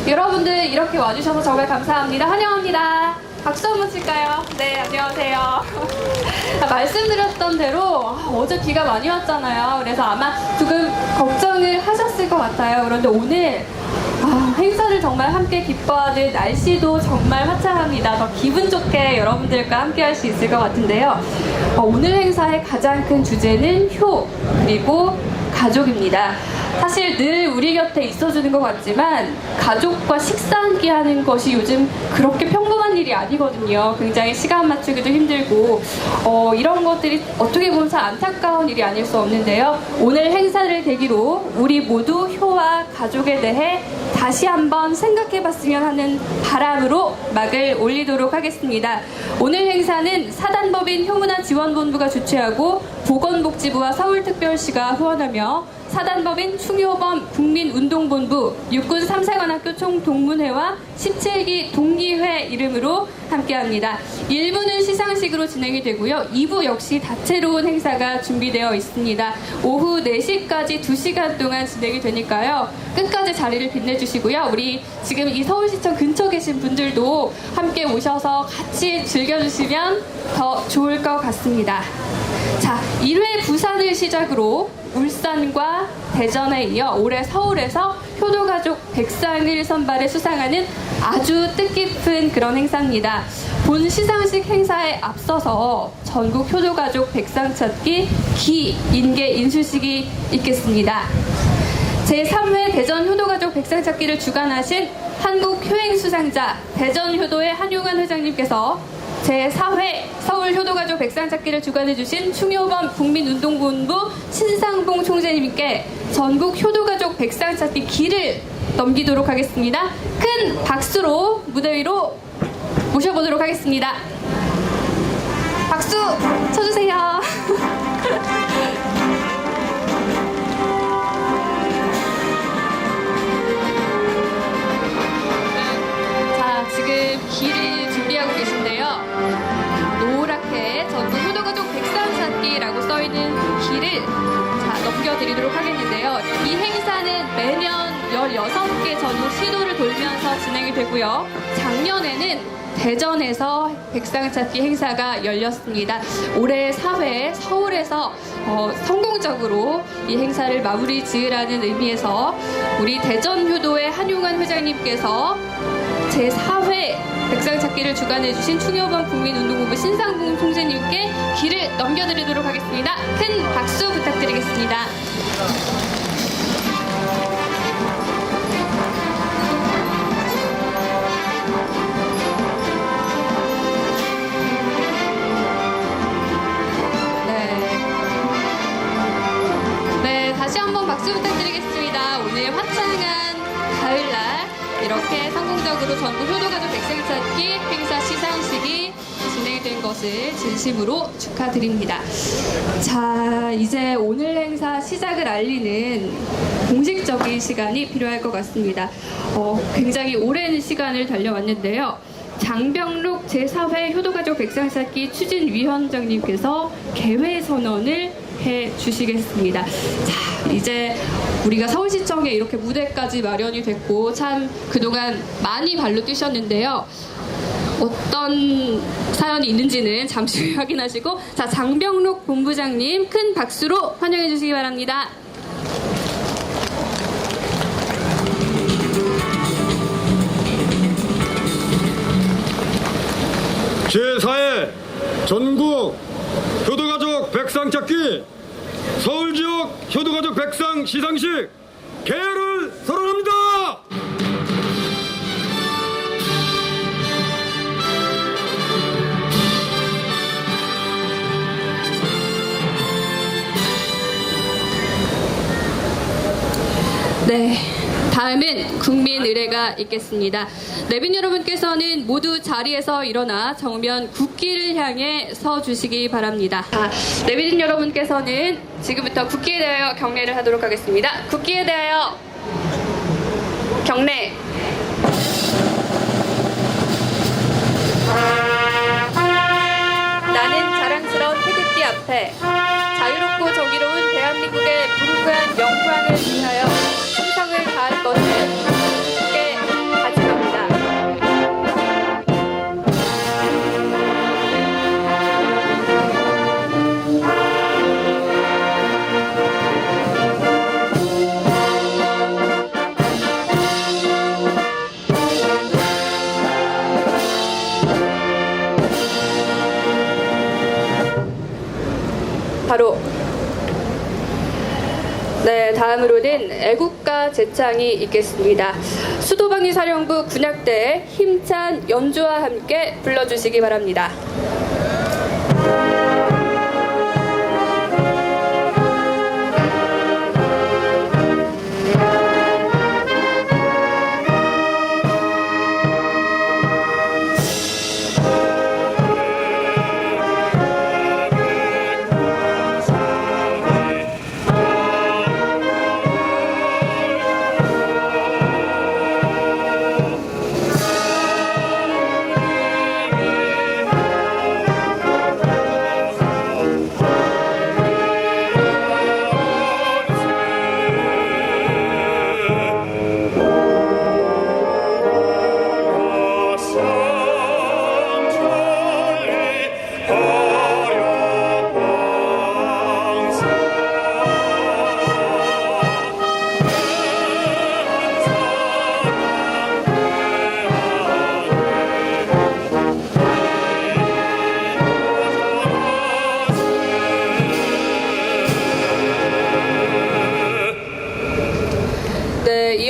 여러분들 이렇게 와주셔서 정말 감사합니다. 환영합니다. 박수 한번 칠까요? 네, 안녕하세요. 말씀드렸던 대로 어제 비가 많이 왔잖아요. 그래서 아마 조금 걱정을 하셨을 것 같아요. 그런데 오늘 행사를 정말 함께 기뻐하는 날씨도 정말 화창합니다. 더 기분 좋게 여러분들과 함께 할 수 있을 것 같은데요. 오늘 행사의 가장 큰 주제는 효, 그리고 가족입니다. 사실 늘 우리 곁에 있어주는 것 같지만 가족과 식사 함께 하는 것이 요즘 그렇게 평범한 일이 아니거든요. 굉장히 시간 맞추기도 힘들고 이런 것들이 어떻게 보면 참 안타까운 일이 아닐 수 없는데요. 오늘 행사를 계기로 우리 모두 효와 가족에 대해 다시 한번 생각해봤으면 하는 바람으로 막을 올리도록 하겠습니다. 오늘 행사는 사단법인 효문화지원본부가 주최하고 보건복지부와 서울특별시가 후원하며 사단법인 충효범 국민운동본부 육군 3사관학교 총동문회와 17기 동기회 이름으로 함께합니다. 1부는 시상식으로 진행이 되고요. 2부 역시 다채로운 행사가 준비되어 있습니다. 오후 4시까지 2시간 동안 진행이 되니까요. 끝까지 자리를 빛내주시고요. 우리 지금 이 서울시청 근처 계신 분들도 함께 오셔서 같이 즐겨주시면 더 좋을 것 같습니다. 자, 1회 부산을 시작으로 울산과 대전에 이어 올해 서울에서 효도가족 백상을 선발에 수상하는 아주 뜻깊은 그런 행사입니다. 본 시상식 행사에 앞서서 전국 효도가족 백상찾기 기인계 인수식이 있겠습니다. 제3회 대전 효도가족 백상찾기를 주관하신 한국효행 수상자 대전효도의 한용환 회장님께서 제4회 서울효도가족 백상찾기를 주관해주신 충효범 국민운동본부 신상봉 총재님께 전국 효도가족 백상찾기 기를 넘기도록 하겠습니다. 큰 박수로 무대 위로 모셔보도록 하겠습니다. 박수 쳐주세요. 자, 지금 기를 준비하고 계신데요. 노랗게 전국 효도가족 백상찾기라고 써있는 기를 넘겨드리도록 하겠는데요. 이 행사는 매년 16개 전국 시도를 돌면서 진행이 되고요. 작년에는 대전에서 백상찾기 행사가 열렸습니다. 올해 4회 서울에서 성공적으로 이 행사를 마무리 지으라는 의미에서 우리 대전효도의 한용환 회장님께서 제4회 백상찾기를 주관해주신 충효범 국민운동본부 신상봉 총재님께 기를 넘겨드리도록 하겠습니다. 큰 박수 부탁드리겠습니다. 네, 다시 한번 박수 부탁드리겠습니다. 오늘 화창한 가을날 이렇게 성공적으로 전국 효도가족 백상찾기 행사 시상식이 진행된 것을 진심으로 축하드립니다. 자, 이제 오늘 행사 시작을 알리는 공식적인 시간이 필요할 것 같습니다. 굉장히 오랜 시간을 달려왔는데요. 장병록 제4회 효도가족 백상찾기 추진위원장님께서 개회 선언을 해주시겠습니다. 자, 이제 우리가 서울시청에 이렇게 무대까지 마련이 됐고 참 그동안 많이 발로 뛰셨는데요. 어떤 사연이 있는지는 잠시 후에 확인하시고, 자, 장병록 본부장님 큰 박수로 환영해 주시기 바랍니다. 제4회 전국 효도가족 백상찾기 서울지역 효도가족 백상 시상식 개회를 선언합니다. 네, 다음은 국민의례가 있겠습니다. 내빈 여러분께서는 모두 자리에서 일어나 정면 국기를 향해 서 주시기 바랍니다. 자, 내빈 여러분께서는 지금부터 국기에 대하여 경례를 하도록 하겠습니다. 국기에 대하여 경례. 나는 자랑스러운 태극기 앞에 자유롭고 정의로운 대한민국의 무궁한 영광을 위하여 충성을 다할 것을 함께 다음으로는 애국가 제창이 있겠습니다. 수도방위사령부 군약대의 힘찬 연주와 함께 불러주시기 바랍니다.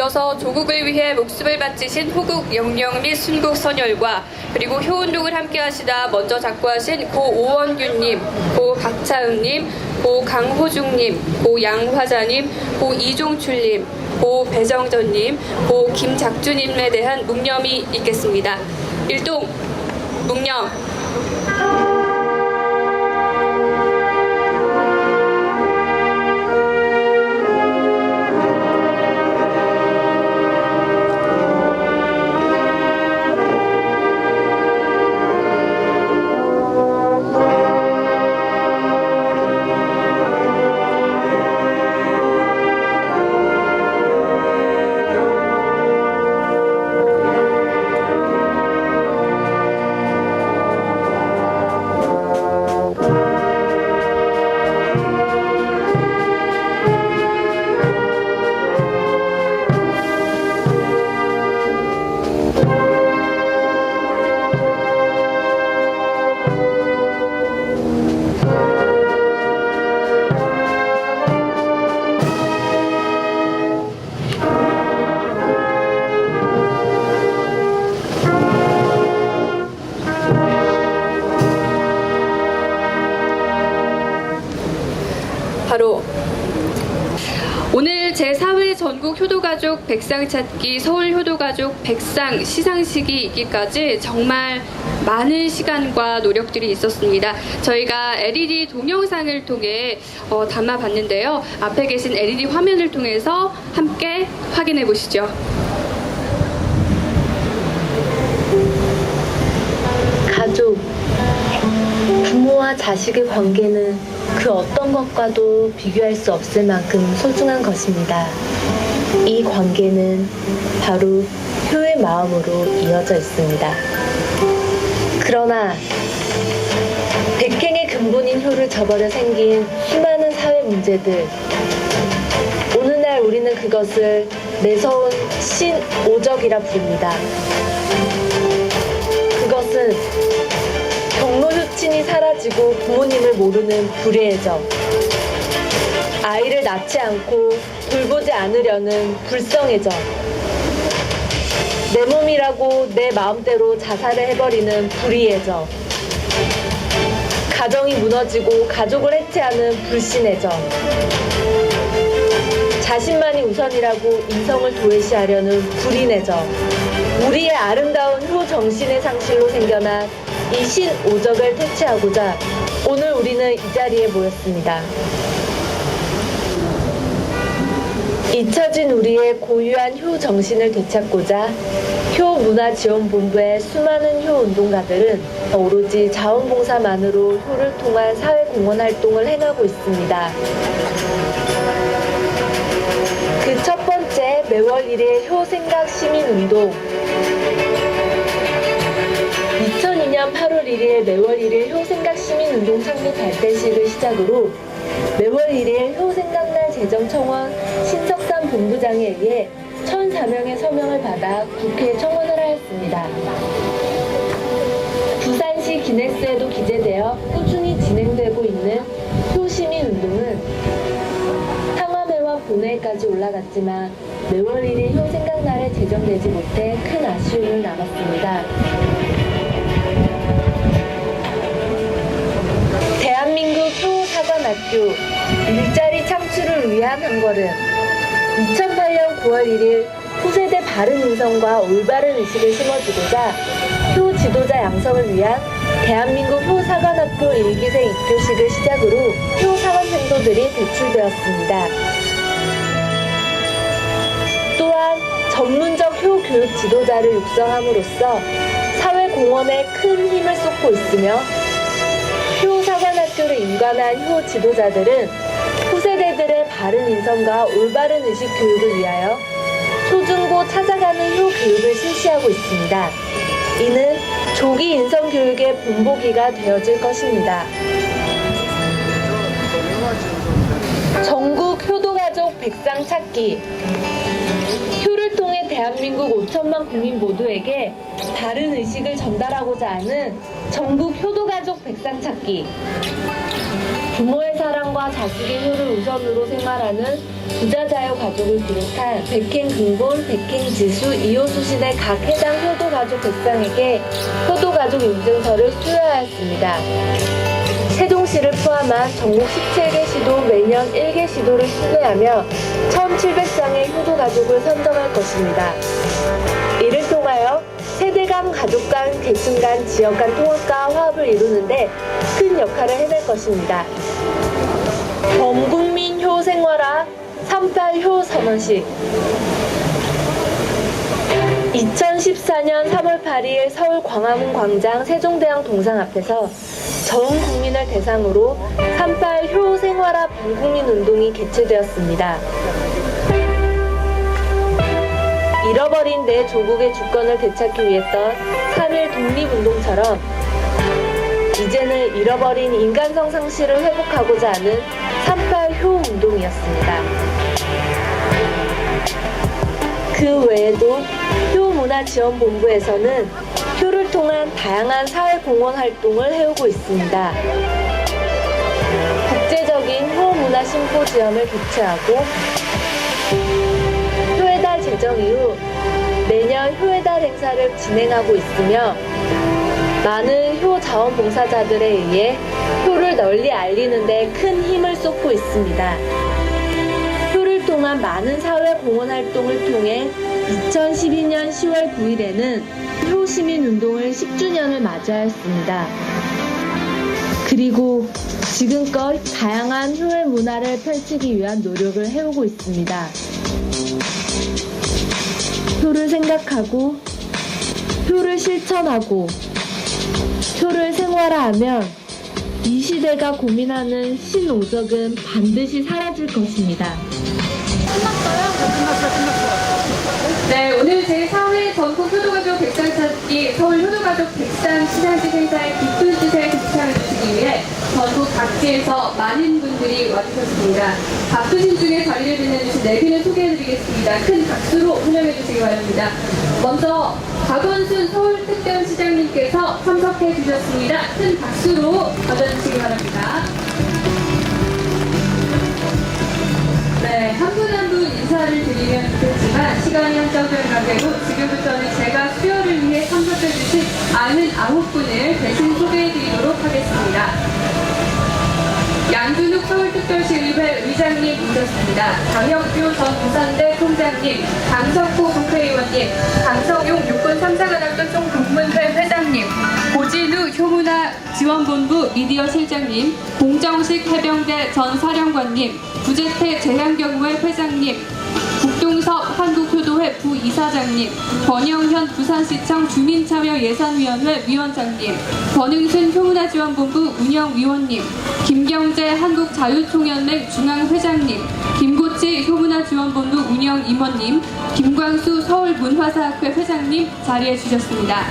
이어서 조국을 위해 목숨을 바치신 호국 영령 및 순국 선열과 그리고 효운동을 함께 하시다 먼저 작고하신 고 오원균님, 고 박차은님, 고 강호중님, 고 양화자님, 고 이종출님, 고 배정전님, 고 김작주님에 대한 묵념이 있겠습니다. 일동 묵념. 바로 오늘 제4회 전국 효도가족 백상 찾기 서울 효도가족 백상 시상식이 있기까지 정말 많은 시간과 노력들이 있었습니다. 저희가 LED 동영상을 통해 담아봤는데요. 앞에 계신 LED 화면을 통해서 함께 확인해 보시죠. 가족, 부모와 자식의 관계는 그 어떤 것과도 비교할 수 없을 만큼 소중한 것입니다. 이 관계는 바로 효의 마음으로 이어져 있습니다. 그러나 백행의 근본인 효를 저버려 생긴 수많은 사회 문제들, 오늘날 우리는 그것을 매서운 신오적이라 부릅니다. 그것은 경로 효친이 사라지고 부모님을 모르는 불의의 적, 아이를 낳지 않고 돌보지 않으려는 불성의 적, 내 몸이라고 내 마음대로 자살을 해버리는 불의의 적, 가정이 무너지고 가족을 해체하는 불신의 적, 자신만이 우선이라고 인성을 도외시하려는 불인의 적, 우리의 아름다운 효 정신의 상실로 생겨난 이 신오적을 퇴치하고자 오늘 우리는 이 자리에 모였습니다. 잊혀진 우리의 고유한 효 정신을 되찾고자 효문화지원본부의 수많은 효운동가들은 오로지 자원봉사만으로 효를 통한 사회공헌 활동을 행하고 있습니다. 그 첫 번째 매월 1일 효생각 시민운동, 2002년 8월 1일 매월 1일 효생각 시민운동 창립 발대식을 시작으로 매월 1일 효생각날 재정청원 신석산 본부장에 의해 1,004명의 서명을 받아 국회에 청원을 하였습니다. 부산시 기네스에도 기재되어 꾸준히 진행되고 있는 효시민운동은 상암회와 본회의까지 올라갔지만 매월 1일 효 생각날에 제정되지 못해 큰 아쉬움을 남았습니다. 대한민국 효사관학교 일자리 창출을 위한 한 걸음. 2008년 9월 1일 후세대 바른 인성과 올바른 의식을 심어주고자 효 지도자 양성을 위한 대한민국 효사관학교 1기생 입교식을 시작으로 효 사관생도들이 배출되었습니다. 또한 전문적 효 교육 지도자를 육성함으로써 사회 공헌에 큰 힘을 쏟고 있으며 효 사관학교를 인관한 효 지도자들은 후세대들의 바른 인성과 올바른 의식 교육을 위하여 초중고 찾아가는 효 교육을 실시하고 있습니다. 이는 조기 인성 교육의 본보기가 되어질 것입니다. 전국 효도가족 백상 찾기. 효를 통해 대한민국 5천만 국민 모두에게 바른 의식을 전달하고자 하는 전국 효도가족 백상 찾기. 부모의 사랑과 자식의 효를 우선으로 생활하는 부자자유 가족을 비롯한 백행근본, 백행지수, 이호수신의 각 해당 효도가족 백상에게 효도가족 인증서를 수여하였습니다. 세종시를 포함한 전국 17개 시도 매년 1개 시도를 순회하며 1,700쌍의 효도가족을 선정할 것입니다. 이를 통하여 세대 간, 가족 간, 계층 간, 지역 간 통합과 화합을 이루는데 큰 역할을 해낼 것입니다. 범국민 효 생활화 38효 선언식. 2014년 3월 8일 서울 광화문 광장 세종대왕 동상 앞에서 전 국민을 대상으로 38효 생활화 범국민 운동이 개최되었습니다. 잃어버린 내 조국의 주권을 되찾기 위했던 3.1 독립운동처럼 이제는 잃어버린 인간성 상실을 회복하고자 하는 38효 운동이었습니다. 그 외에도 효문화지원본부에서는 효를 통한 다양한 사회공헌 활동을 해오고 있습니다. 국제적인 효문화 심포지엄을 개최하고 효의 달 제정 이후 매년 효의 달 행사를 진행하고 있으며 많은 효 자원봉사자들에 의해 효를 널리 알리는 데 큰 힘을 쏟고 있습니다. 효를 통한 많은 사회 공헌 활동을 통해 2012년 10월 9일에는 효 시민운동을 10주년을 맞이하였습니다. 그리고 지금껏 다양한 효의 문화를 펼치기 위한 노력을 해오고 있습니다. 효를 생각하고 효를 실천하고 효를 생활화하면 이 시대가 고민하는 신오적은 반드시 사라질 것입니다. 네, 오늘 제4회 전국 효도가족 백상 찾기 서울 효도가족 백상 시상식 행사에 깊은 뜻을 동참해 주시기 위해 전국 각지에서 많은 분들이 와주셨습니다. 바쁘신 중에 자리를 빛내주신 네 분을 소개해드리겠습니다. 큰 박수로 환영해 주시기 바랍니다. 먼저 박원순 서울특별시장님께서 참석해 주셨습니다. 큰 박수로 맞아주시기 바랍니다. 네, 한 분 한 분 인사를 드리면 좋겠지만 시간이 한정된 관계로 지금부터는 제가 수요를 위해 참석해주신 99분을 대신 소개해드리도록 하겠습니다. 양준욱 서울특별시의회 의장님 모셨습니다. 장혁규 전 부산대 총장님, 강석호 국회의원님, 강성용 육군 3사관학교 총동문회 회장님, 고진우 효문화지원본부 미디어 실장님, 공정식 해병대 전 사령관님, 구재태 재향경회 회장님, 국동섭 한국효도회 부이사장님, 권영현 부산시청 주민참여예산위원회 위원장님, 권응순 효문화지원본부 운영위원님, 김경재 한국자유총연맹 중앙회장님, 김고치 효문화지원본부 운영임원님, 김광수 서울문화사학회 회장님 자리해 주셨습니다.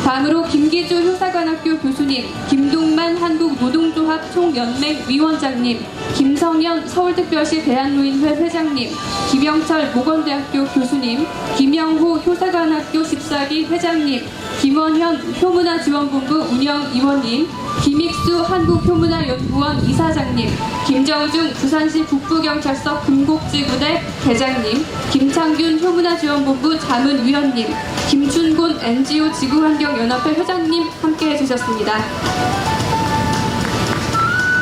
다음으로 김기주 효사관학교 교수님, 김동만 한국노동조합 총연맹 위원장님, 김성현 서울특별시 대한노인회 회장님, 김영철 모건대학교 교수님, 김영호 효사관학교 14기 회장님, 김원현 효문화지원본부 운영임원님, 김익수 한국효문화연구원 이사장님, 김정중 부산시 북부경찰서 금곡지부대 대장님, 김창균 효문화지원본부 자문위원님, 김춘곤 NGO 지구환경연합회 회장님 함께해 주셨습니다.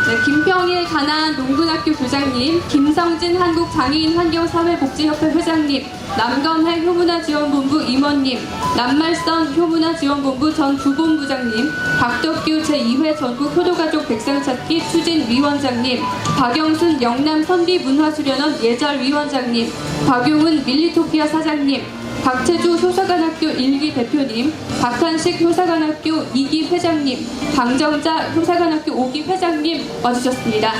네, 김평일 가나안 농군학교 교장님, 김성진 한국장애인환경사회복지협회 회장님, 남건혜 효문화지원본부 임원님, 남말선 효문화지원본부 전 부본부장님, 박덕규 제2회 전국효도가족 백상찾기 추진위원장님, 박영순 영남선비문화수련원 예절위원장님, 박용은 밀리토피아 사장님, 박채주 효사관학교 1기 대표님, 박한식 효사관학교 2기 회장님, 방정자 효사관학교 5기 회장님 와주셨습니다.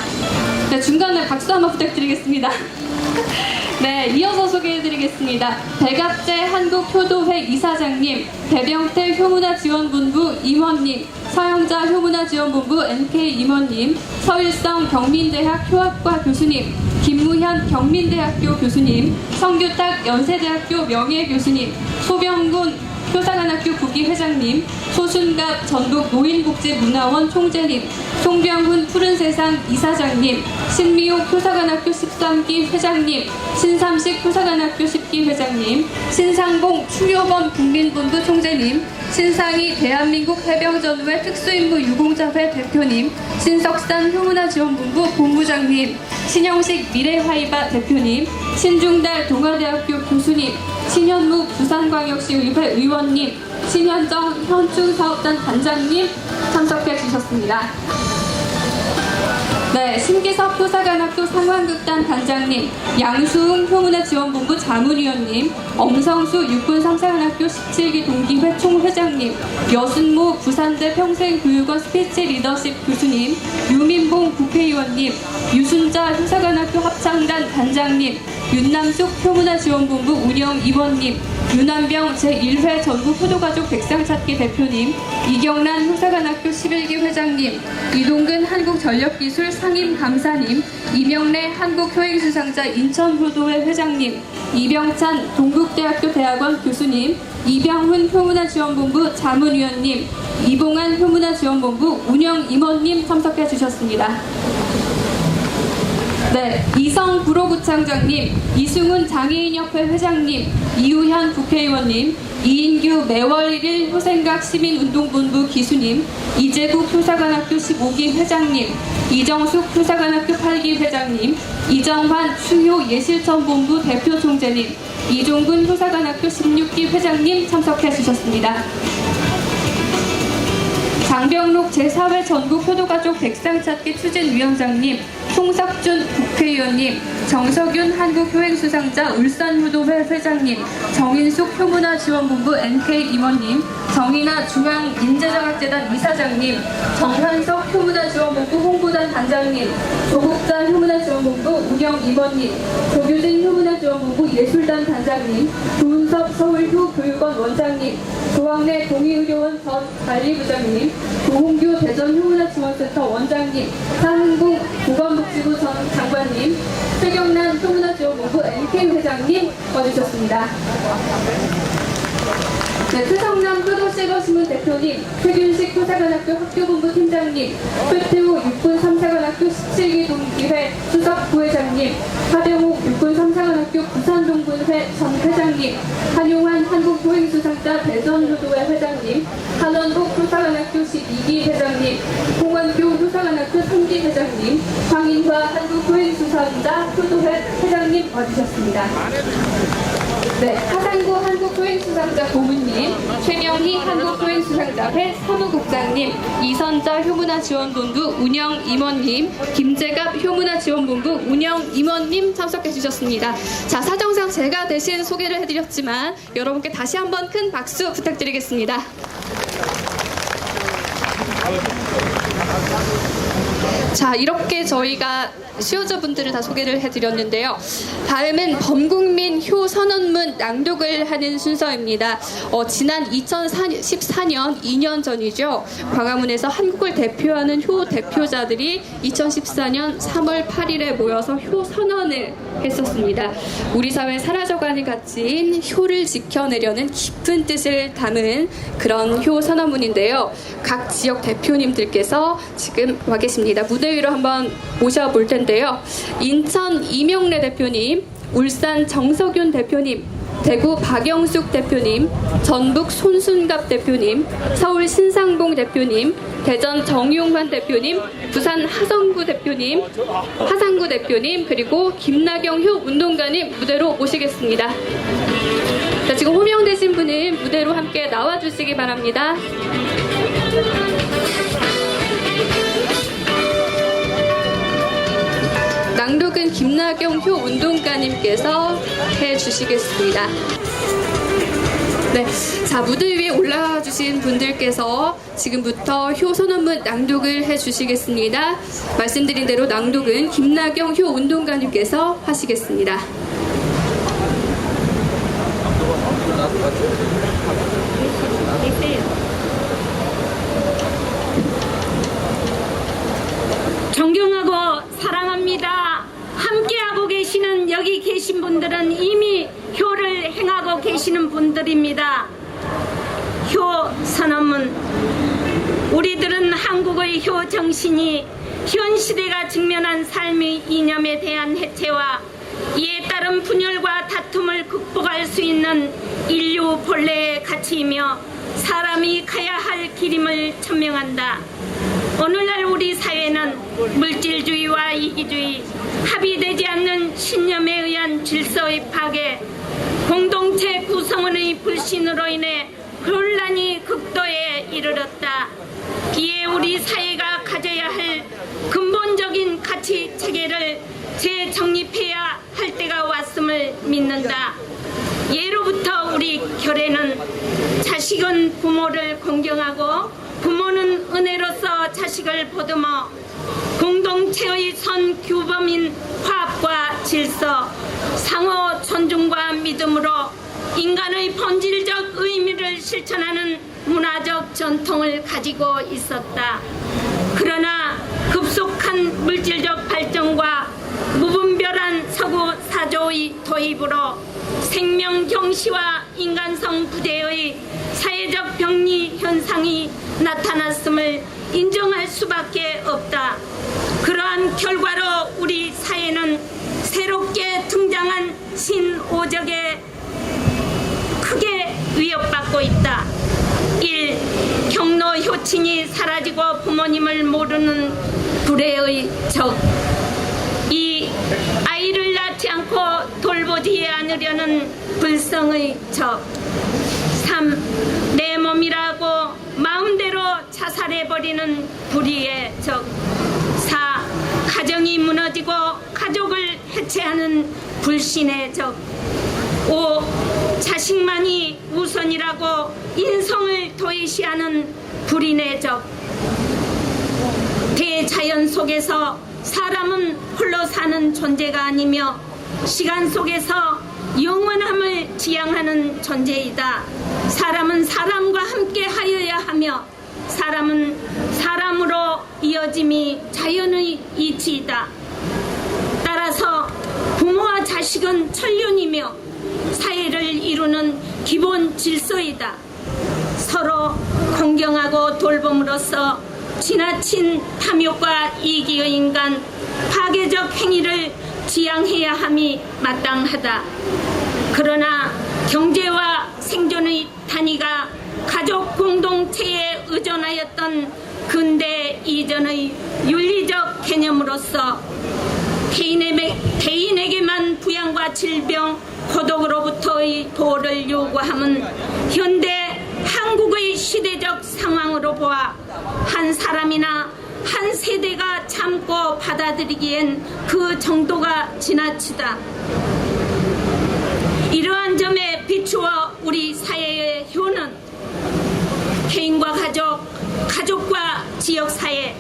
네, 중간에 박수 한번 부탁드리겠습니다. 네, 이어서 소개해드리겠습니다. 백압재 한국효도회 이사장님, 배병태 효문화지원본부 임원님, 서영자 효문화지원본부 NK 임원님, 서일성 경민대학 효학과 교수님, 김무현 경민대학교 교수님, 성규탁 연세대학교 명예교수님, 소병군 효사관학교 9기 회장님, 소순갑 전북 노인복지문화원 총재님, 송병훈 푸른세상 이사장님, 신미옥 효사관학교 13기 회장님, 신삼식 효사관학교 10기 회장님, 신상봉 추료범 국민본부 총재님, 신상희 대한민국 해병전후회 특수임무 유공자회 대표님, 신석산 효문화지원본부 본부장님, 신영식 미래화이바 대표님, 신중달 동아대학교 교수님, 신현무 부산광역시의회 의원님, 신현정 현충사업단 단장님 참석해 주셨습니다. 네, 신기섭 효사관학교 상황극단 단장님, 양수웅 효문화지원본부 자문위원님, 엄성수 육군삼사관학교 17기 동기회 총회장님, 여순모 부산대 평생교육원 스피치 리더십 교수님, 유민봉 국회의원님, 유순자 효사관학교 합창단 단장님, 윤남숙 효문화지원본부 운영위원님, 윤한병 제1회 전국효도가족 백상찾기 대표님, 이경란 효사관학교 11기 회장님, 이동근 한국전력기술 상임감사님, 이명래 한국효행수상자 인천효도회 회장님, 이병찬 동국대학교 대학원 교수님, 이병훈 효문화지원본부 자문위원님, 이봉한 효문화지원본부 운영임원님 참석해 주셨습니다. 네, 이성 구로구청장님, 이승훈 장애인협회 회장님, 이우현 국회의원님, 이인규 매월 1일 효생각 시민운동본부 기수님, 이재국 효사관학교 15기 회장님, 이정숙 효사관학교 8기 회장님, 이정환 추효 예실천본부 대표 총재님, 이종근 효사관학교 16기 회장님 참석해 주셨습니다. 장병록 제4회 전국효도가족 백상찾기 추진위원장님, 송석준 국회의원님, 정석윤 한국효행수상자 울산효도회 회장님, 정인숙 효문화지원본부 NK 임원님, 정인아 중앙인재장학재단 이사장님, 정현석 효문화지원본부 홍보단 단장님, 조국자 효문화지원본부 운영임원님, 조규진 효문화지원본부 예술단 단장님, 조은섭 서울효교육원 원장님, 조학래 동의의료원 전 관리부장님, 조홍규 대전효문화지원센터 원장님, 상흥궁 보건복지부 전 장관님, 최경란 효문화지원본부 NK 회장님 와주셨습니다. 네, 최성남 효도실버신문 대표님, 최균식 효사관학교 학교본부 팀장님, 최태우 육군3사관학교 17기 동기회 수석 부회장님, 하병옥 육군3사관학교 부산동군회 전 회장님, 한용환 한국효행수상자 대전효도회 회장님, 한원복 효사관학교 12기 회장님, 홍원교 효사관학교 3기 회장님, 황인화 한국효행수상자 효도회 회장님 와주셨습니다. 네, 하상구 한국효행수상자 고문님, 최명희 한국효행수상자회 사무국장님, 이선자 효문화지원본부 운영임원님, 김재갑 효문화지원본부 운영임원님 참석해 주셨습니다. 자, 사정상 제가 대신 소개를 해드렸지만 여러분께 다시 한번 큰 박수 부탁드리겠습니다. 자, 이렇게 저희가 수요자분들을 다 소개를 해드렸는데요. 다음은 범국민 효 선언문 낭독을 하는 순서입니다. 지난 2014년 2년 전이죠. 광화문에서 한국을 대표하는 효 대표자들이 2014년 3월 8일에 모여서 효 선언을 했었습니다. 우리 사회에 사라져가는 가치인 효를 지켜내려는 깊은 뜻을 담은 그런 효 선언문인데요. 각 지역 대표님들께서 지금 와 계십니다. 무대 위로 한번 모셔볼 텐데요. 인천 이명래 대표님, 울산 정석윤 대표님, 대구 박영숙 대표님, 전북 손순갑 대표님, 서울 신상봉 대표님, 대전 정용환 대표님, 부산 하상구 대표님, 그리고 김나경 효 운동가님 무대로 모시겠습니다. 자, 지금 호명되신 분은 무대로 함께 나와주시기 바랍니다. 낭독은 김나경 효 운동가님께서 해주시겠습니다. 네, 자, 무대 위에 올라와 주신 분들께서 지금부터 효 선언문 낭독을 해주시겠습니다. 말씀드린 대로 낭독은 김나경 효 운동가님께서 하시겠습니다. 존경하고 사랑합니다. 함께하고 계시는 여기 계신 분들은 이미 효를 행하고 계시는 분들입니다. 효 선언문. 우리들은 한국의 효 정신이 현 시대가 직면한 삶의 이념에 대한 해체와 이에 따른 분열과 다툼을 극복할 수 있는 인류 본래의 가치이며 사람이 가야 할 길임을 천명한다. 오늘날 우리 사회는 물질주의와 이기주의, 합의되지 않는 신념에 의한 질서의 파괴, 공동체 구성원의 불신으로 인해 혼란이 극도에 이르렀다. 이에 우리 사회가 가져야 할 근본적인 가치 체계를 재정립해야 할 때가 왔음을 믿는다. 예로부터 우리 결에는 자식은 부모를 공경하고 부모는 은혜로서 자식을 보듬어 공동체의 선 규범인 화합과 질서, 상호 존중과 믿음으로 인간의 본질적 의미를 실천하는 문화적 전통을 가지고 있었다. 그러나 급속한 물질적 발전과 무분별한 서구 사조의 도입으로 생명 경시와 인간성 부재의 사회적 병리 현상이 나타났음을 인정할 수밖에 없다. 그러한 결과로 우리 사회는 새롭게 등장한 신오적에 크게 위협받고 있다. 1. 경로 효친이 사라지고 부모님을 모르는 불의의 적. 2. 아이를 낳지 않고 돌보지 않으려는 불성의 적. 3. 내 몸이라고 마음대로 자살해버리는 불의의 적. 4. 가정이 무너지고 가족을 해체하는 불신의 적. 5. 자식만이 우선이라고 인성을 도외시하는 불인의 적. 대자연 속에서 사람은 홀로 사는 존재가 아니며 시간 속에서 영원함을 지향하는 존재이다. 사람은 사람과 함께 하여야 하며 사람은 사람으로 이어짐이 자연의 이치이다. 따라서 부모와 자식은 천륜이며 사회를 이루는 기본 질서이다. 서로 공경하고 돌봄으로써 지나친 탐욕과 이기의 인간 파괴적 행위를 지양해야 함이 마땅하다. 그러나 경제와 생존의 단위가 가족 공동체에 의존하였던 근대 이전의 윤리적 개념으로서 개인에게만 부양과 질병, 고독으로부터의 도를 요구함은 현대 한국의 시대적 상황으로 보아 한 사람이나 한 세대가 참고 받아들이기엔 그 정도가 지나치다. 이러한 점에 비추어 우리 사회의 효는 개인과 가족, 가족과 지역사회,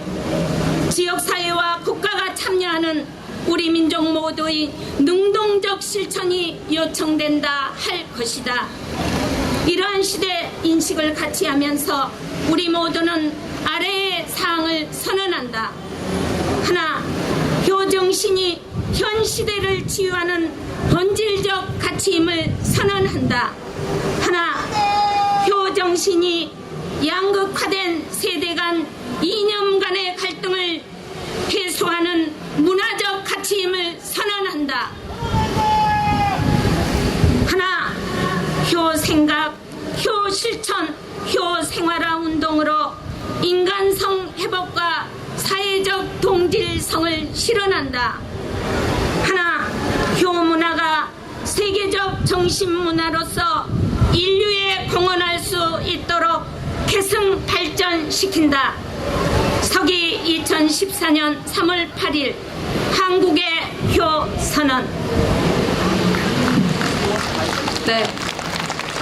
지역사회와 국가가 참여하는 우리 민족 모두의 능동적 실천이 요청된다 할 것이다. 이러한 시대 인식을 같이 하면서 우리 모두는 아래의 사항을 선언한다. 하나, 효 효정신이 현 시대를 치유하는 본질적 가치임을 선언한다. 하나, 효정신이 양극화된 세대 간 이념 간의 갈등을 해소하는 문화적 가치임을 선언한다. 하나, 효생각, 효실천, 효생활화 운동으로 인간성 회복과 사회적 동질성을 실현한다. 하나, 효문화가 세계적 정신문화로서 인류에 공헌할 수 있도록 계승 발전시킨다. 서기 2014년 3월 8일 한국의 효선언. 네.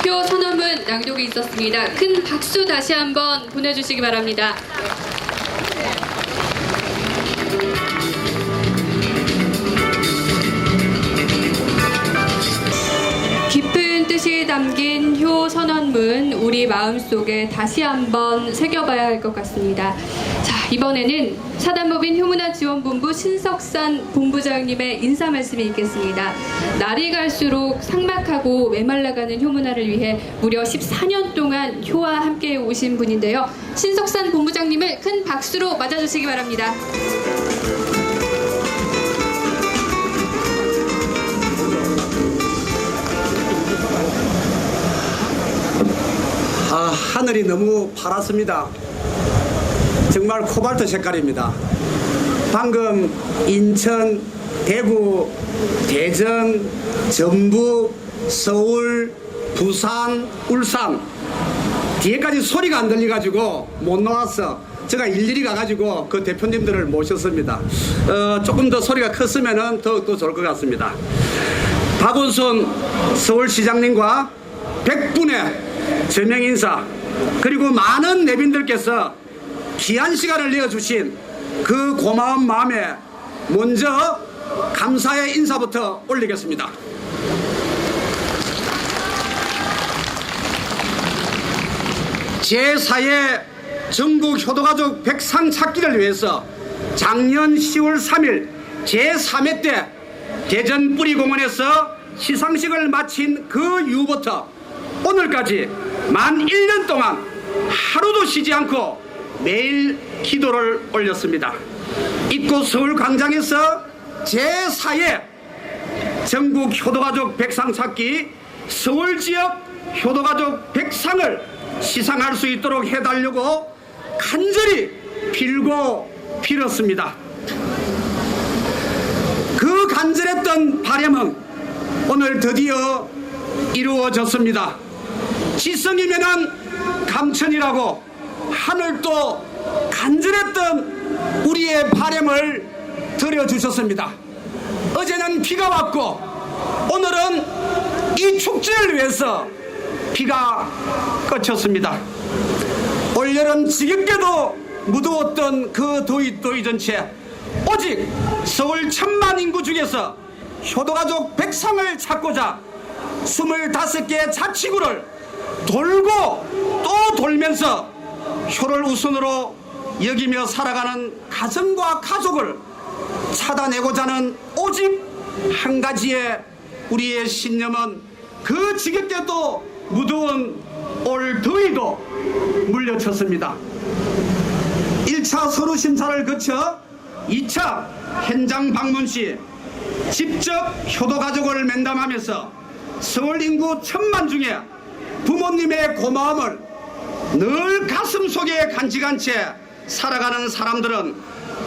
표 선언문 낭독이 있었습니다. 큰 박수 다시 한번 보내주시기 바랍니다. 깊은 뜻이 담긴 효 선언문 우리 마음속에 다시 한번 새겨봐야 할 것 같습니다. 자, 이번에는 사단법인 효문화지원본부 신석산 본부장님의 인사 말씀이 있겠습니다. 날이 갈수록 삭막하고 메말라가는 효문화를 위해 무려 14년 동안 효와 함께 오신 분인데요. 신석산 본부장님을 큰 박수로 맞아주시기 바랍니다. 하늘이 너무 파랗습니다. 정말 코발트 색깔입니다. 방금 인천, 대구, 대전, 전북, 서울, 부산, 울산 뒤에까지 소리가 안 들려가지고 못 나왔어. 제가 일일이 가가지고 그 대표님들을 모셨습니다. 조금 더 소리가 컸으면 더욱더 좋을 것 같습니다. 박원순 서울시장님과 100분의 제명 인사 그리고 많은 내빈들께서 귀한 시간을 내어주신 그 고마운 마음에 먼저 감사의 인사부터 올리겠습니다. 제4회 전국 효도가족 백상 찾기를 위해서 작년 10월 3일 제3회 때 대전 뿌리공원에서 시상식을 마친 그 이후부터 오늘까지 만 1년 동안 하루도 쉬지 않고 매일 기도를 올렸습니다. 입구 서울광장에서 제4회 전국 효도가족 백상 찾기 서울지역 효도가족 백상을 시상할 수 있도록 해달라고 간절히 빌고 빌었습니다. 그 간절했던 바람은 오늘 드디어 이루어졌습니다. 지성이면은 감천이라고 하늘도 간절했던 우리의 바람을 들여주셨습니다. 어제는 비가 왔고 오늘은 이 축제를 위해서 비가 그쳤습니다. 올여름 지겹게도 무더웠던 그 더위 전체 오직 서울 1000만 인구 중에서 효도가족 백상을 찾고자 25개 자치구를 돌고 또 돌면서 효를 우선으로 여기며 살아가는 가정과 가족을 찾아내고자 하는 오직 한 가지의 우리의 신념은 그 지겹게도 무더운 올 더위도 물려쳤습니다. 1차 서류 심사를 거쳐 2차 현장 방문 시 직접 효도가족을 면담하면서 서울 인구 1000만 중에 부모님의 고마움을 늘 가슴속에 간직한 채 살아가는 사람들은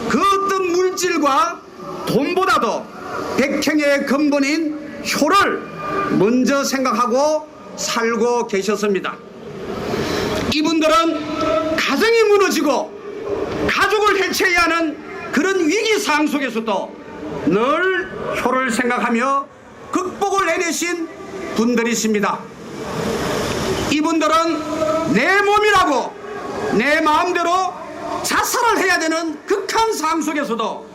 그 어떤 물질과 돈보다도 백행의 근본인 효를 먼저 생각하고 살고 계셨습니다. 이분들은 가정이 무너지고 가족을 해체해야 하는 그런 위기 상황 속에서도 늘 효를 생각하며 극복을 해내신 분들이십니다. 이분들은 내 몸이라고 내 마음대로 자살을 해야 되는 극한 상황 속에서도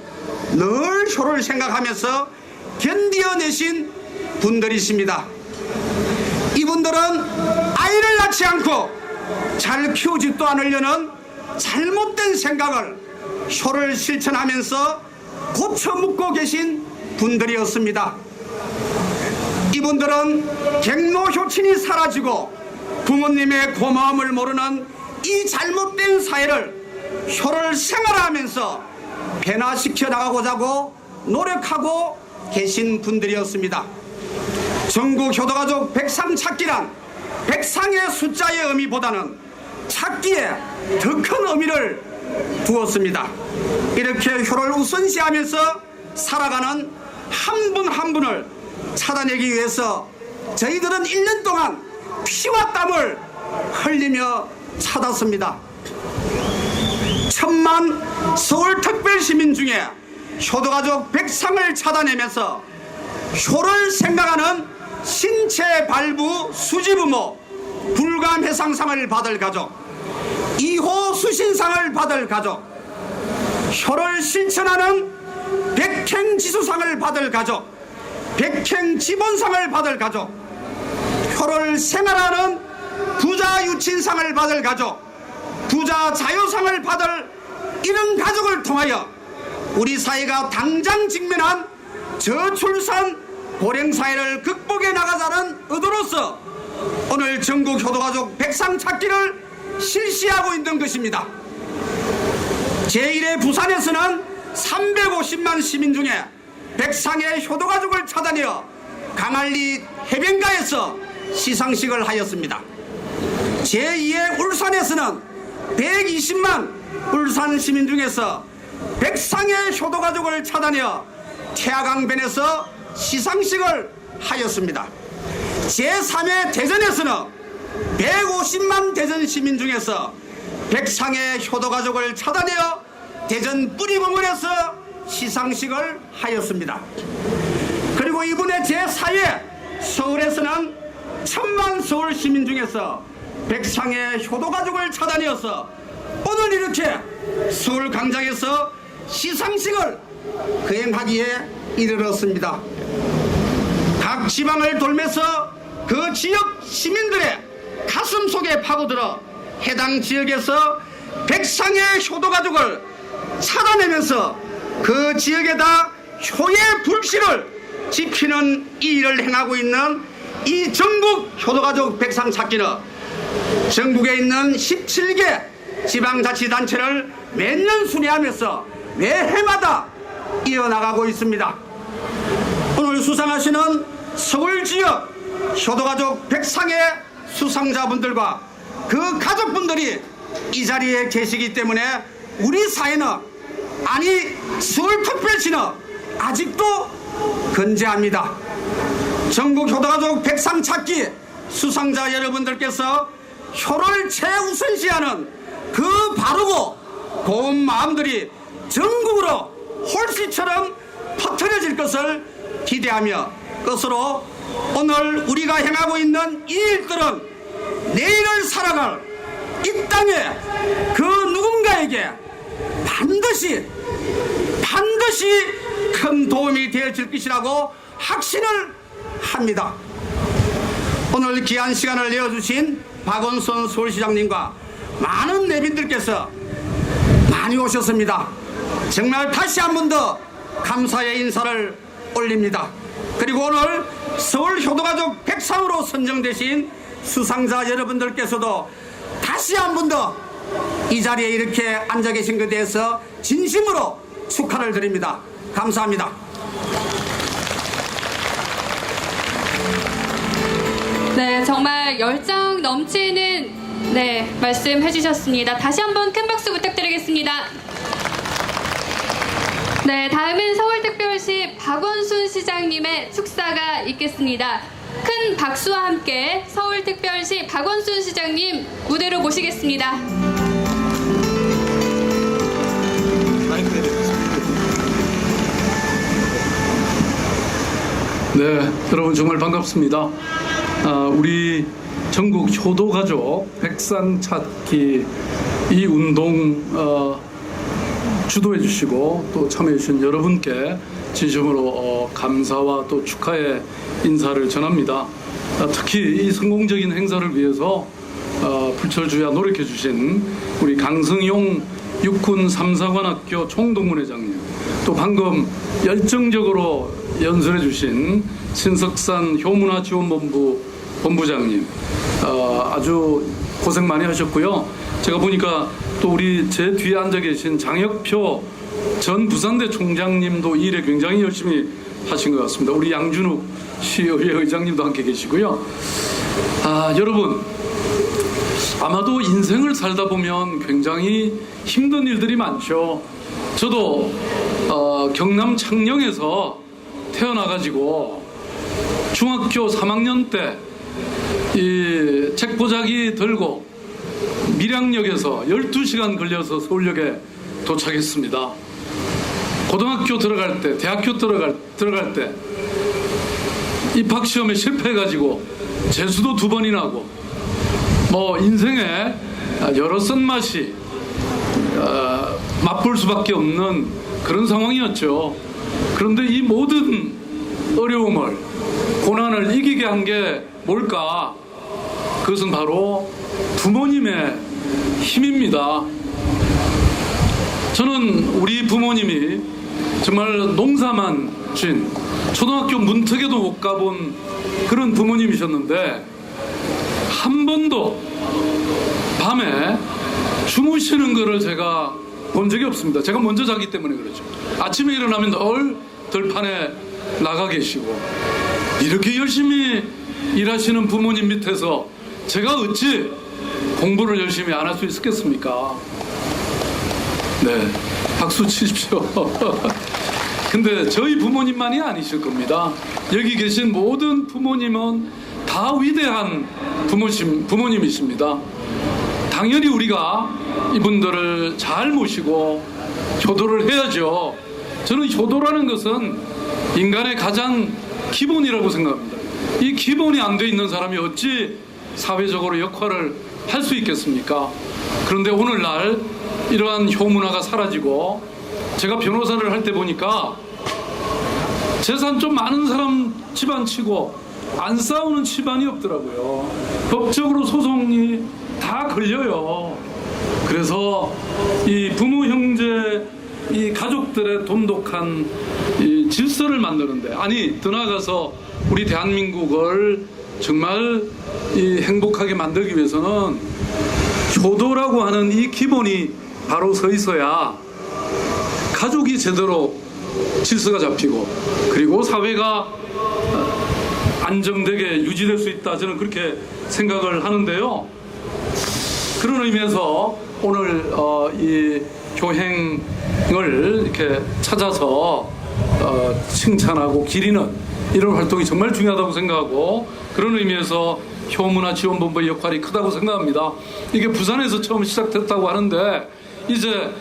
늘 효를 생각하면서 견디어내신 분들이십니다. 이분들은 아이를 낳지 않고 잘 키우지도 않으려는 잘못된 생각을 효를 실천하면서 고쳐 묻고 계신 분들이었습니다. 이분들은 갱노효친이 사라지고 부모님의 고마움을 모르는 이 잘못된 사회를 효를 생활하면서 변화시켜 나가고자 하고 노력하고 계신 분들이었습니다. 전국 효도가족 백상 찾기란 백상의 숫자의 의미보다는 찾기에 더 큰 의미를 두었습니다. 이렇게 효를 우선시하면서 살아가는 한 분 한 분을 찾아내기 위해서 저희들은 1년 동안 피와 땀을 흘리며 찾았습니다. 1000만 서울특별시민 중에 효도가족 백상을 찾아내면서 효를 생각하는 신체 발부 수지부모 불감해상상을 받을 가족, 2호 수신상을 받을 가족, 효를 실천하는 백행지수상을 받을 가족, 백행지본상을 받을 가족, 효를 생활하는 부자유친상을 받을 가족, 부자자유상을 받을 이런 가족을 통하여 우리 사회가 당장 직면한 저출산 고령사회를 극복해 나가자는 의도로서 오늘 전국 효도가족 백상 찾기를 실시하고 있는 것입니다. 제1회 부산에서는 350만 시민 중에 백상의 효도가족을 찾아내어 강안리 해변가에서 시상식을 하였습니다. 제2회 울산에서는 120만 울산 시민 중에서 백상의 효도가족을 찾아내어 태화강변에서 시상식을 하였습니다. 제3회 대전에서는 150만 대전 시민 중에서 백상의 효도가족을 찾아내어 대전 뿌리봉원에서 시상식을 하였습니다. 그리고 이번에 제4회 서울에서는 1000만 서울 시민 중에서 백상의 효도가족을 찾아내어서 오늘 이렇게 서울 광장에서 시상식을 거행하기에 이르렀습니다. 각 지방을 돌면서 그 지역 시민들의 가슴 속에 파고들어 해당 지역에서 백상의 효도가족을 찾아내면서 그 지역에다 효의 불씨를 지피는 이 일을 행하고 있는 이 전국 효도가족 백상 찾기는 전국에 있는 17개 지방자치단체를 매년 순회하면서 매해마다 이어나가고 있습니다. 오늘 수상하시는 서울지역 효도가족 백상의 수상자분들과 그 가족분들이 이 자리에 계시기 때문에 우리 사회는, 아니 서울특별시는 아직도 건재합니다. 전국 효도가족 백상 찾기 수상자 여러분들께서 효를 최우선시하는 그 바르고 고운 마음들이 전국으로 홀씨처럼 퍼뜨려질 것을 기대하며 끝으로 오늘 우리가 행하고 있는 이 일들은 내일을 살아갈 이 땅에 그 누군가에게 반드시 큰 도움이 되어질 것이라고 확신을 합니다. 오늘 귀한 시간을 내어주신 박원순 서울시장님과 많은 내빈들께서 많이 오셨습니다. 정말 다시 한 번 더 감사의 인사를 올립니다. 그리고 오늘 서울 효도가족 백상으로 선정되신 수상자 여러분들께서도 다시 한 번 더 이 자리에 이렇게 앉아 계신 것에 대해서 진심으로 축하를 드립니다. 감사합니다. 네, 정말 열정 넘치는 말씀 해주셨습니다. 다시 한번 큰 박수 부탁드리겠습니다. 네, 다음은 서울특별시 박원순 시장님의 축사가 있겠습니다. 큰 박수와 함께 서울특별시 박원순 시장님 무대로 모시겠습니다. 네, 여러분 정말 반갑습니다. 우리 전국 효도가족 백상 찾기 이 운동 주도해 주시고 또 참여해 주신 여러분께 진심으로 감사와 또 축하의 인사를 전합니다. 특히 이 성공적인 행사를 위해서 불철주야 노력해 주신 우리 강승용 육군 삼사관학교 총동문회장님, 또 방금 열정적으로 연설해 주신 신석산 효문화지원본부 본부장님 아주 고생 많이 하셨고요. 제가 보니까 또 우리 제 뒤에 앉아 계신 장혁표 전 부산대 총장님도 이 일에 굉장히 열심히 하신 것 같습니다. 우리 양준욱 시의회 의장님도 함께 계시고요. 여러분, 아마도 인생을 살다 보면 굉장히 힘든 일들이 많죠. 저도 경남 창녕에서 태어나가지고 중학교 3학년 때 이 책보자기 들고 밀양역에서 12시간 걸려서 서울역에 도착했습니다. 고등학교 들어갈 때, 대학교 들어갈 때 입학시험에 실패해가지고 재수도 2번이나 하고 뭐 인생에 여러 쓴맛이 맛볼 수밖에 없는 그런 상황이었죠. 그런데 이 모든 어려움을, 고난을 이기게 한 게 뭘까? 그것은 바로 부모님의 힘입니다. 저는 우리 부모님이 정말 농사만 진, 초등학교 문턱에도 못 가본 그런 부모님이셨는데 한 번도 밤에 주무시는 거를 제가 본 적이 없습니다. 제가 먼저 자기 때문에 그렇죠. 아침에 일어나면 늘 들판에 나가 계시고, 이렇게 열심히 일하시는 부모님 밑에서 제가 어찌 공부를 열심히 안 할 수 있었겠습니까? 네, 박수 치십시오. 근데 저희 부모님만이 아니실 겁니다. 여기 계신 모든 부모님은 다 위대한 부모님이십니다. 당연히 우리가 이분들을 잘 모시고 효도를 해야죠. 저는 효도라는 것은 인간의 가장 기본이라고 생각합니다. 이 기본이 안 돼 있는 사람이 어찌 사회적으로 역할을 할 수 있겠습니까? 그런데 오늘날 이러한 효문화가 사라지고, 제가 변호사를 할 때 보니까 재산 좀 많은 사람 집안 치고 안 싸우는 집안이 없더라고요. 법적으로 소송이 다 걸려요. 그래서 이 부모, 형제, 이 가족들의 돈독한 이 질서를 만드는데, 아니 더 나아가서 우리 대한민국을 정말 이 행복하게 만들기 위해서는 효도라고 하는 이 기본이 바로 서 있어야 가족이 제대로 질서가 잡히고, 그리고 사회가 안정되게 유지될 수 있다, 저는 그렇게 생각을 하는데요. 그런 의미에서 오늘 이 교행을 이렇게 찾아서 칭찬하고 기리는 이런 활동이 정말 중요하다고 생각하고, 그런 의미에서 효문화지원본부의 역할이 크다고 생각합니다. 이게 부산에서 처음 시작됐다고 하는데, 이제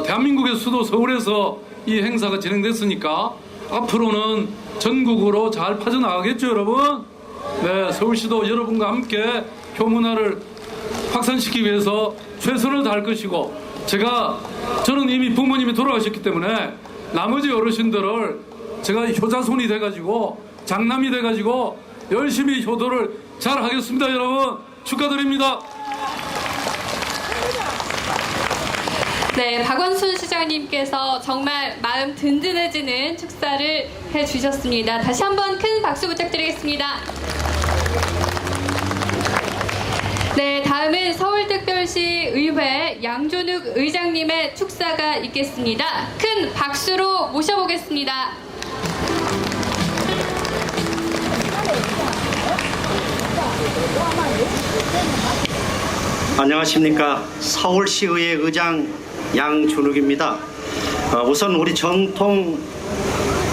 대한민국의 수도 서울에서 이 행사가 진행됐으니까 앞으로는 전국으로 잘 퍼져나가겠죠, 여러분? 네, 서울시도 여러분과 함께 효문화를 확산시키기 위해서 최선을 다할 것이고, 저는 이미 부모님이 돌아가셨기 때문에 나머지 어르신들을 제가 효자손이 돼가지고, 장남이 돼가지고 열심히 효도를 잘 하겠습니다. 여러분 축하드립니다. 네, 박원순 시장님께서 정말 마음 든든해지는 축사를 해주셨습니다. 다시 한번 큰 박수 부탁드리겠습니다. 네, 다음은 서울특별시 의회 양준욱 의장님의 축사가 있겠습니다. 큰 박수로 모셔보겠습니다. 안녕하십니까. 서울시의회 의장 양준욱입니다. 우선 우리 전통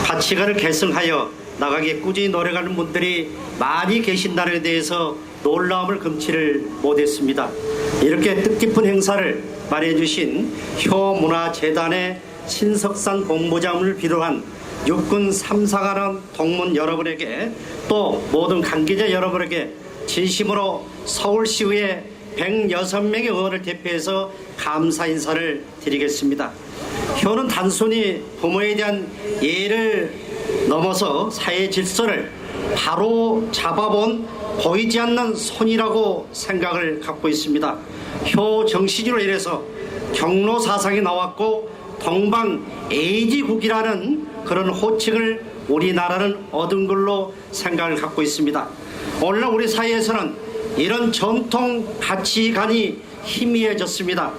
가치관을 계승하여 나가기에 꾸준히 노력하는 분들이 많이 계신다는 데 대해서 놀라움을 금치를 못했습니다. 이렇게 뜻깊은 행사를 마련해 주신 효문화재단의 신석산 본부장을 비롯한 육군 3사관원 동문 여러분에게, 또 모든 관계자 여러분에게 진심으로 서울시의회 106명의 의원을 대표해서 감사 인사를 드리겠습니다. 효는 단순히 부모에 대한 예를 넘어서 사회 질서를 바로 잡아본 보이지 않는 손이라고 생각을 갖고 있습니다. 효 정신으로 인해서 경로 사상이 나왔고, 동방 에이지국이라는 그런 호칭을 우리나라는 얻은 걸로 생각을 갖고 있습니다. 오늘날 우리 사회에서는 이런 전통 가치관이 희미해졌습니다.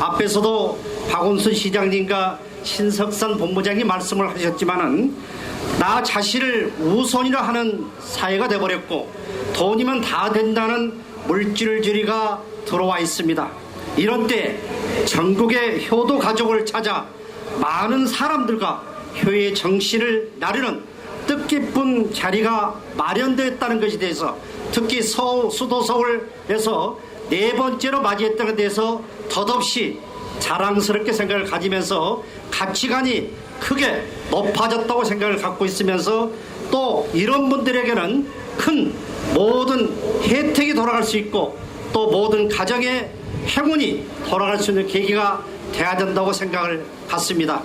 앞에서도 박원순 시장님과 신석산 본부장이 말씀을 하셨지만은 나 자신을 우선이라 하는 사회가 돼버렸고 돈이면 다 된다는 물질주의가 들어와 있습니다. 이런 때 전국의 효도 가족을 찾아 많은 사람들과 효의 정신을 나르는 뜻깊은 자리가 마련되었다는 것에 대해서 특히 수도 서울에서 4번째로 맞이했다는 것에 대해서 덧없이 자랑스럽게 생각을 가지면서 가치관이 크게 높아졌다고 생각을 갖고 있으면서 또 이런 분들에게는 큰 모든 혜택이 돌아갈 수 있고 또 모든 가정의 행운이 돌아갈 수 있는 계기가 돼야 된다고 생각을 갖습니다.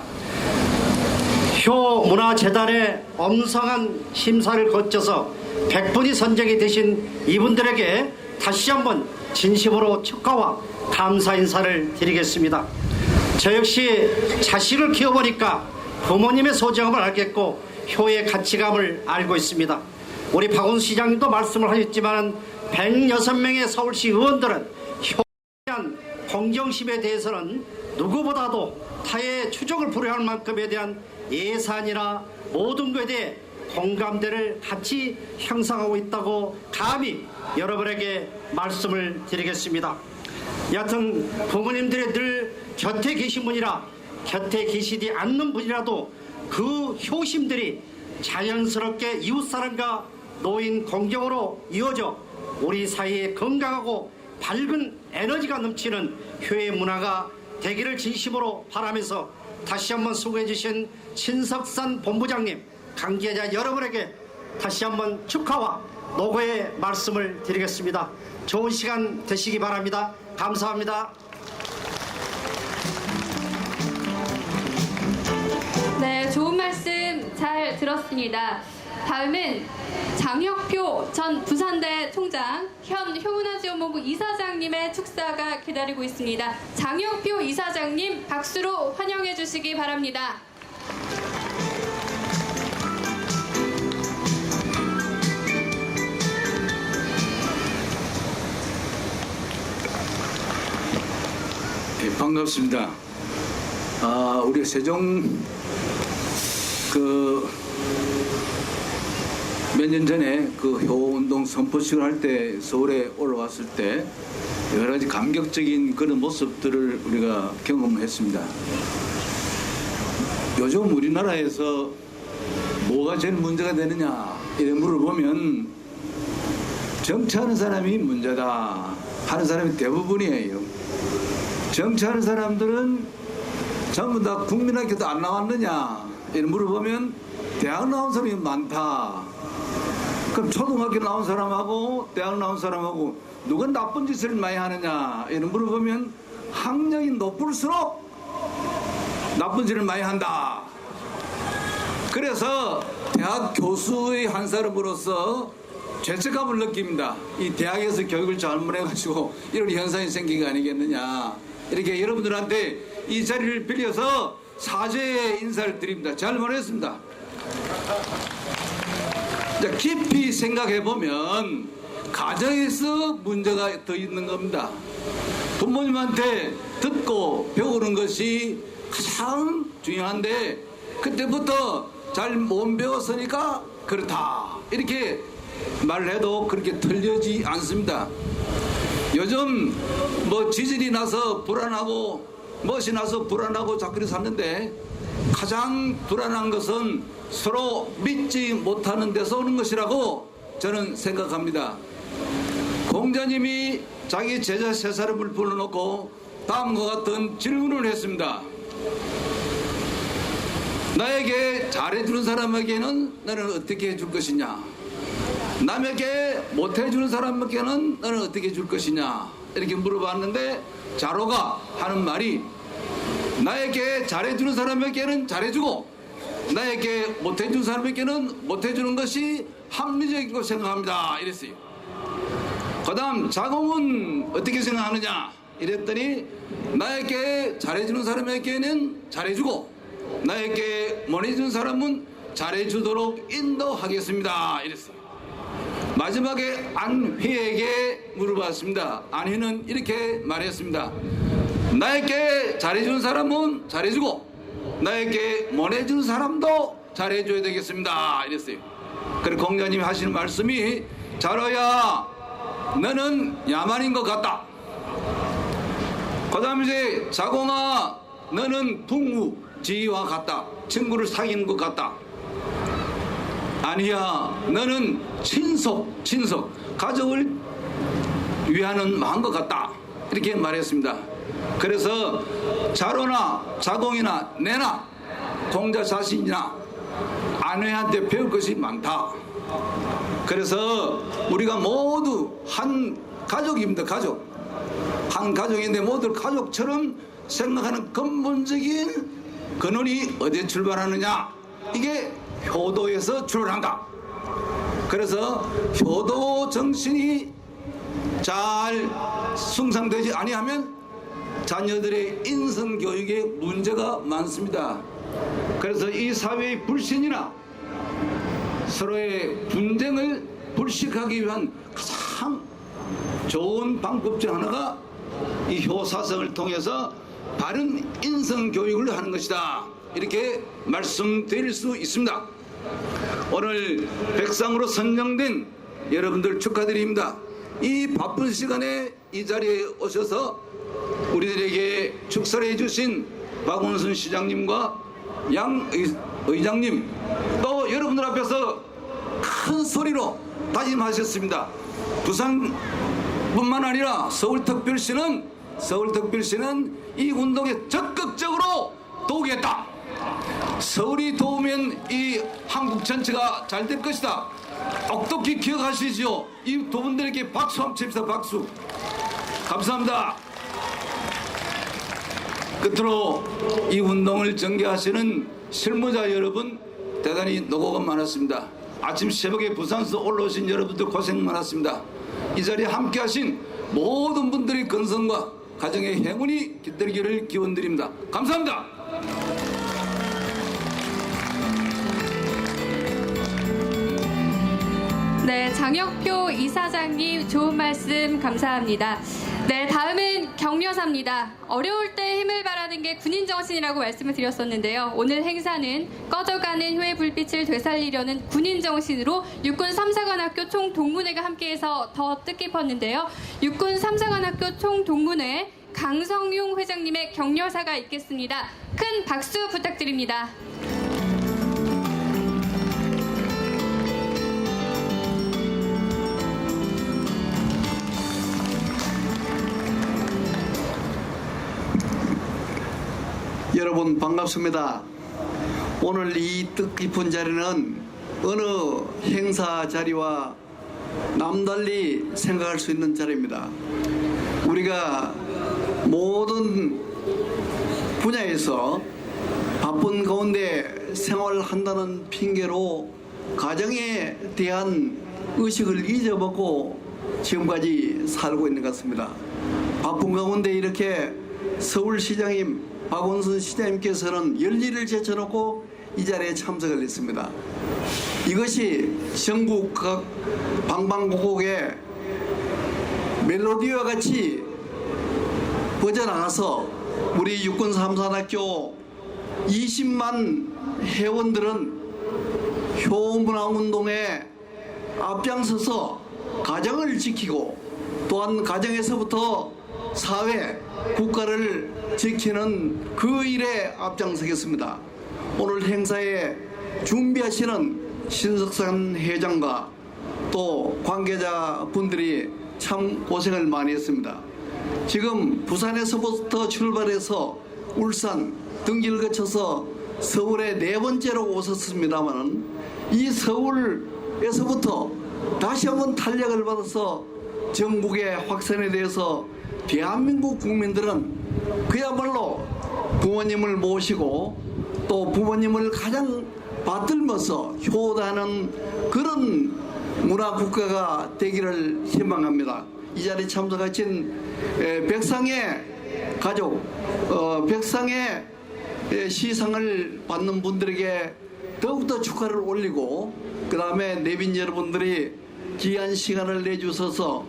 효문화재단의 엄성한 심사를 거쳐서 100분이 선정이 되신 이분들에게 다시 한번 진심으로 축하와 감사 인사를 드리겠습니다. 저 역시 자식을 키워보니까 부모님의 소중함을 알겠고 효의 가치감을 알고 있습니다. 우리 박원순 시장님도 말씀을 하셨지만 106명의 서울시 의원들은 효에 대한 공정심에 대해서는 누구보다도 타의 추적을 불허할 만큼에 대한 예산이나 모든 것에 대해 공감대를 같이 형성하고 있다고 감히 여러분에게 말씀을 드리겠습니다. 여하튼 부모님들이 늘 곁에 계신 분이라 곁에 계시지 않는 분이라도 그 효심들이 자연스럽게 이웃사랑과 노인 공경으로 이어져 우리 사회에 건강하고 밝은 에너지가 넘치는 효의 문화가 되기를 진심으로 바라면서 다시 한번 수고해 주신 신석산 본부장님, 관계자 여러분에게 다시 한번 축하와 노고의 말씀을 드리겠습니다. 좋은 시간 되시기 바랍니다. 감사합니다. 네, 좋은 말씀 잘 들었습니다. 다음은 장혁표 전 부산대 총장, 현 효문화지원본부 이사장님의 축사가 기다리고 있습니다. 장혁표 이사장님 박수로 환영해 주시기 바랍니다. 네, 반갑습니다. 우리 세종 몇 년 전에 효운동 선포식을 할 때 서울에 올라왔을 때 여러 가지 감격적인 그런 모습들을 우리가 경험했습니다. 요즘 우리나라에서 뭐가 제일 문제가 되느냐 이래 물어보면 정치하는 사람이 문제다 하는 사람이 대부분이에요. 정치하는 사람들은 전부 다 국민학교도 안 나왔느냐 이래 물어보면 대학 나온 사람이 많다. 그럼 초등학교 나온 사람하고 대학 나온 사람하고 누가 나쁜 짓을 많이 하느냐 이런 물어보면 학력이 높을수록 나쁜 짓을 많이 한다. 그래서 대학 교수의 한 사람으로서 죄책감을 느낍니다. 이 대학에서 교육을 잘못해가지고 이런 현상이 생긴 거 아니겠느냐. 이렇게 여러분들한테 이 자리를 빌려서 사죄의 인사를 드립니다. 잘못했습니다. 깊이 생각해보면 가정에서 문제가 더 있는 겁니다. 부모님한테 듣고 배우는 것이 가장 중요한데 그때부터 잘 못 배웠으니까 그렇다 이렇게 말을 해도 그렇게 틀리지 않습니다. 요즘 지질이 나서 불안하고 멋이 나서 불안하고 자꾸 샀는데 가장 불안한 것은 서로 믿지 못하는 데서 오는 것이라고 저는 생각합니다. 공자님이 자기 제자 세 사람을 불러놓고 다음과 같은 질문을 했습니다. 나에게 잘해주는 사람에게는 너는 어떻게 해줄 것이냐? 남에게 못해주는 사람에게는 너는 어떻게 해줄 것이냐? 이렇게 물어봤는데 자로가 하는 말이 나에게 잘해주는 사람에게는 잘해주고 나에게 못해주는 사람에게는 못해주는 것이 합리적인 거 생각합니다. 이랬어요. 그 다음 자공은 어떻게 생각하느냐? 이랬더니 나에게 잘해주는 사람에게는 잘해주고 나에게 못해주는 사람은 잘해주도록 인도하겠습니다. 이랬어요. 마지막에 안휘에게 물어봤습니다. 안휘는 이렇게 말했습니다. 나에게 잘해주는 사람은 잘해주고 나에게 못해주는 사람도 잘해줘야 되겠습니다. 이랬어요. 그리고 공자님이 하시는 말씀이 자로야 너는 야만인 것 같다. 그 다음에 이제 자공아 너는 풍우지와 같다. 친구를 사귀는 것 같다. 아니야 너는 친속 가족을 위하는 마음 것 같다. 이렇게 말했습니다. 그래서 자로나 자공이나 내나 공자 자신이나 아내한테 배울 것이 많다. 그래서 우리가 모두 한 가족입니다. 가족. 한 가족인데 모두 가족처럼 생각하는 근본적인 근원이 어디에 출발하느냐? 이게 효도에서 출발한다. 그래서 효도 정신이 잘 숭상되지 아니하면 자녀들의 인성 교육에 문제가 많습니다. 그래서 이 사회의 불신이나 서로의 분쟁을 불식하기 위한 가장 좋은 방법 중 하나가 이 효사성을 통해서 바른 인성 교육을 하는 것이다. 이렇게 말씀드릴 수 있습니다. 오늘 백상으로 선정된 여러분들 축하드립니다. 이 바쁜 시간에 이 자리에 오셔서 우리들에게 축사를 해주신 박원순 시장님과 양 의장님 또 여러분들 앞에서 큰 소리로 다짐하셨습니다. 부산뿐만 아니라 서울특별시는 이 운동에 적극적으로 도우겠다. 서울이 도우면 이 한국 전체가 잘 될 것이다. 똑똑히 기억하시죠. 이 두 분들에게 박수 한번 칩시다. 박수. 감사합니다. 끝으로 이 운동을 전개하시는 실무자 여러분 대단히 노고가 많았습니다. 아침 새벽에 부산에서 올라오신 여러분들 고생 많았습니다. 이 자리에 함께 하신 모든 분들의 건성과 가정의 행운이 깃들기를 기원드립니다. 감사합니다. 네, 장혁표 이사장님 좋은 말씀 감사합니다. 네, 다음은 격려사입니다. 어려울 때 힘을 발하는 게 군인정신이라고 말씀을 드렸었는데요. 오늘 행사는 꺼져가는 효의 불빛을 되살리려는 군인정신으로 육군 3사관학교 총동문회가 함께해서 더 뜻깊었는데요. 육군 3사관학교 총동문회 강성용 회장님의 격려사가 있겠습니다. 큰 박수 부탁드립니다. 여러분 반갑습니다. 오늘 이 뜻깊은 자리는 어느 행사 자리와 남달리 생각할 수 있는 자리입니다. 우리가 모든 분야에서 바쁜 가운데 생활한다는 핑계로 가정에 대한 의식을 잊어먹고 지금까지 살고 있는 것 같습니다. 바쁜 가운데 이렇게 서울시장님 박원순 시장님께서는 열일을 제쳐놓고 이 자리에 참석을 했습니다. 이것이 전국 각 방방곡곡에 멜로디와 같이 퍼져나가서 우리 육군 3사관학교 20만 회원들은 효문화운동에 앞장서서 가정을 지키고 또한 가정에서부터 사회, 국가를 지키는 그 일에 앞장서겠습니다. 오늘 행사에 준비하시는 신석산 회장과 또 관계자분들이 참 고생을 많이 했습니다. 지금 부산에서부터 출발해서 울산, 등지를 거쳐서 서울에 4번째로 오셨습니다만 이 서울에서부터 다시 한번 탄력을 받아서 전국의 확산에 대해서 대한민국 국민들은 그야말로 부모님을 모시고 또 부모님을 가장 받들면서 효도하는 그런 문화국가가 되기를 희망합니다. 이 자리에 참석하신 백상의 가족, 백상의 시상을 받는 분들에게 더욱더 축하를 올리고, 그 다음에 내빈 여러분들이 귀한 시간을 내주셔서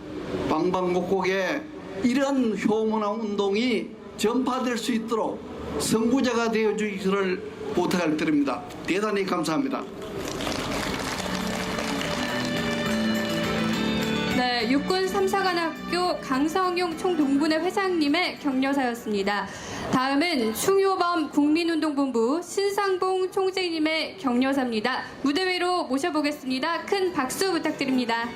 방방곡곡에 이러한 효문화 운동이 전파될 수 있도록 선구자가 되어주시기를 부탁을 드립니다. 대단히 감사합니다. 네, 육군 3사관학교 강성용 총동문회 회장님의 격려사였습니다. 다음은 충효범 국민운동본부 신상봉 총재님의 격려사입니다. 무대 위로 모셔보겠습니다. 큰 박수 부탁드립니다.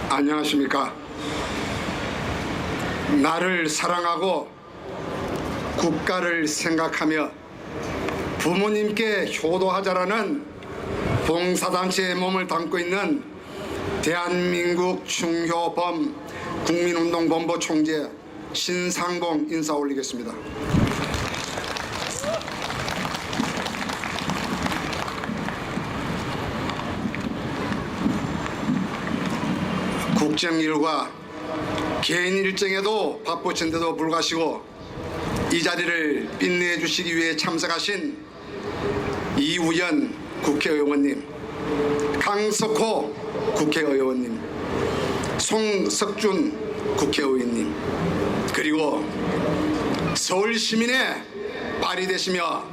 안녕하십니까. 나를 사랑하고 국가를 생각하며 부모님께 효도하자라는 봉사단체의 몸을 담고 있는 대한민국 충효범 국민운동본부 총재 신상봉 인사 올리겠습니다. 국정일과 개인 일정에도 바쁘신데도 불구하고 이 자리를 빛내어 주시기 위해 참석하신 이우연 국회의원님, 강석호 국회의원님, 송석준 국회의원님, 그리고 서울시민의 발이 되시며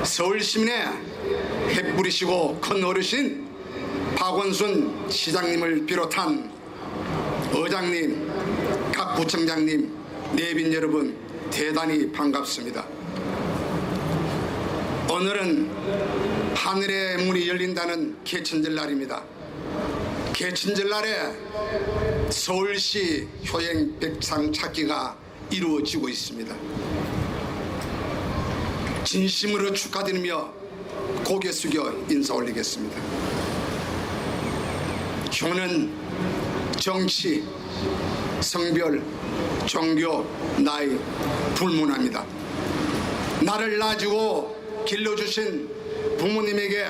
서울시민의 햇불이시고 큰 어르신 박원순 시장님을 비롯한 의장님, 각 구청장님, 내빈 여러분 대단히 반갑습니다. 오늘은 하늘의 문이 열린다는 개천절 날입니다. 개천절 날에 서울시 효행 백상 찾기가 이루어지고 있습니다. 진심으로 축하드리며 고개 숙여 인사 올리겠습니다. 효는 정치, 성별, 종교, 나이 불문합니다. 나를 낳아주고 길러주신 부모님에게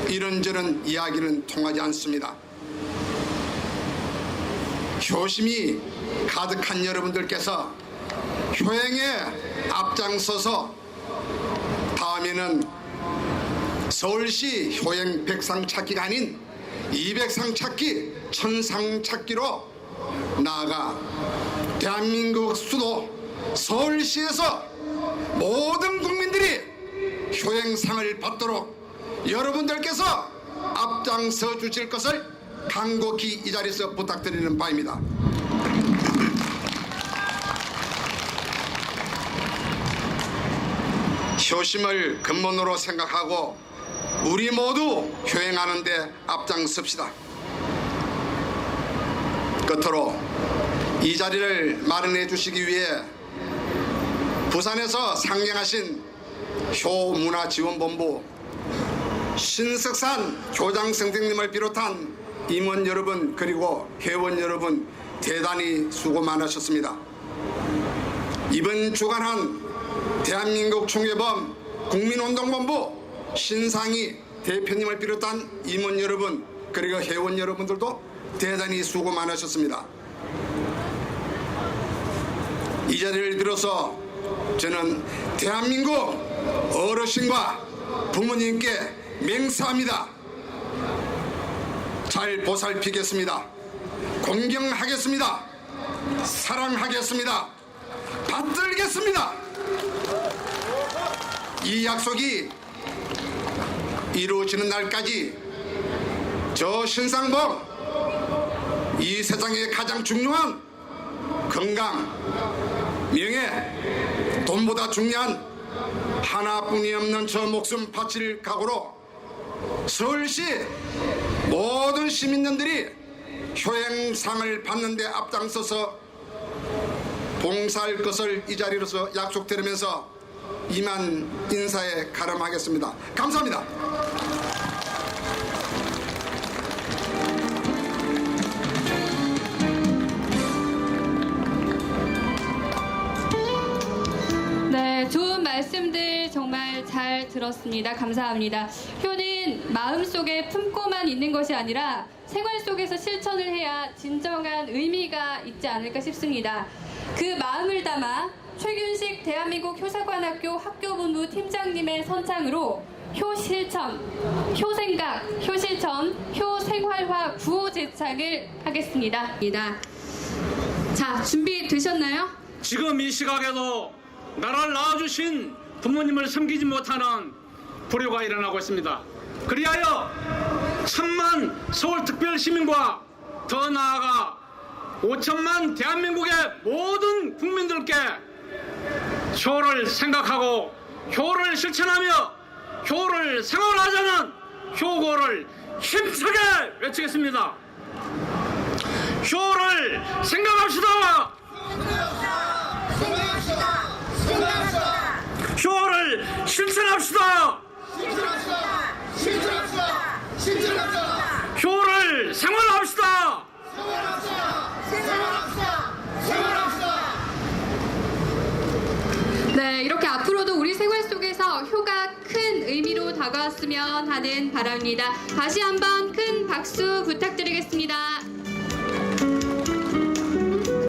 이런저런 이야기는 통하지 않습니다. 효심이 가득한 여러분들께서 효행에 앞장서서 다음에는 서울시 효행 백상 찾기가 아닌 200상 찾기, 1000상 찾기로 나아가 대한민국 수도 서울시에서 모든 국민들이 효행상을 받도록 여러분들께서 앞장서 주실 것을 간곡히 이 자리에서 부탁드리는 바입니다. 효심을 근본으로 생각하고 우리 모두 효행하는 데 앞장섭시다. 끝으로 이 자리를 마련해 주시기 위해 부산에서 상경하신 효문화지원본부 신석산 교장 선생님을 비롯한 임원 여러분 그리고 회원 여러분 대단히 수고 많으셨습니다. 이번 주관한 대한민국 충효범 국민운동본부 신상희 대표님을 비롯한 임원 여러분 그리고 회원 여러분들도 대단히 수고 많으셨습니다. 이 자리를 빌어서 저는 대한민국 어르신과 부모님께 맹세합니다. 잘 보살피겠습니다. 공경하겠습니다. 사랑하겠습니다. 받들겠습니다. 이 약속이 이루어지는 날까지 저 신상봉 이 세상에 가장 중요한 건강, 명예, 돈보다 중요한 하나뿐이 없는 저 목숨 바칠 각오로 서울시 모든 시민들이 효행상을 받는 데 앞장서서 봉사할 것을 이 자리로서 약속드리면서 이만 인사에 가름하겠습니다. 감사합니다. 잘 들었습니다. 감사합니다. 효는 마음속에 품고만 있는 것이 아니라 생활 속에서 실천을 해야 진정한 의미가 있지 않을까 싶습니다. 그 마음을 담아 최균식 대한민국 효사관학교 학교본부 팀장님의 선창으로 효실천, 효생각, 효실천, 효생활화 구호 제창을 하겠습니다. 자, 준비되셨나요? 지금 이 시각에도 나라를 낳아주신 부모님을 섬기지 못하는 불효가 일어나고 있습니다. 그리하여 천만 서울특별시민과 더 나아가 5천만 대한민국의 모든 국민들께 효를 생각하고 효를 실천하며 효를 생활하자는 효고를 힘차게 외치겠습니다. 효를 생각합시다. 효를 실천합시다. 효를 생활합시다. 네, 이렇게 앞으로도 우리 생활 속에서 효가 큰 의미로 다가왔으면 하는 바람입니다. 다시 한번 큰 박수 부탁드리겠습니다.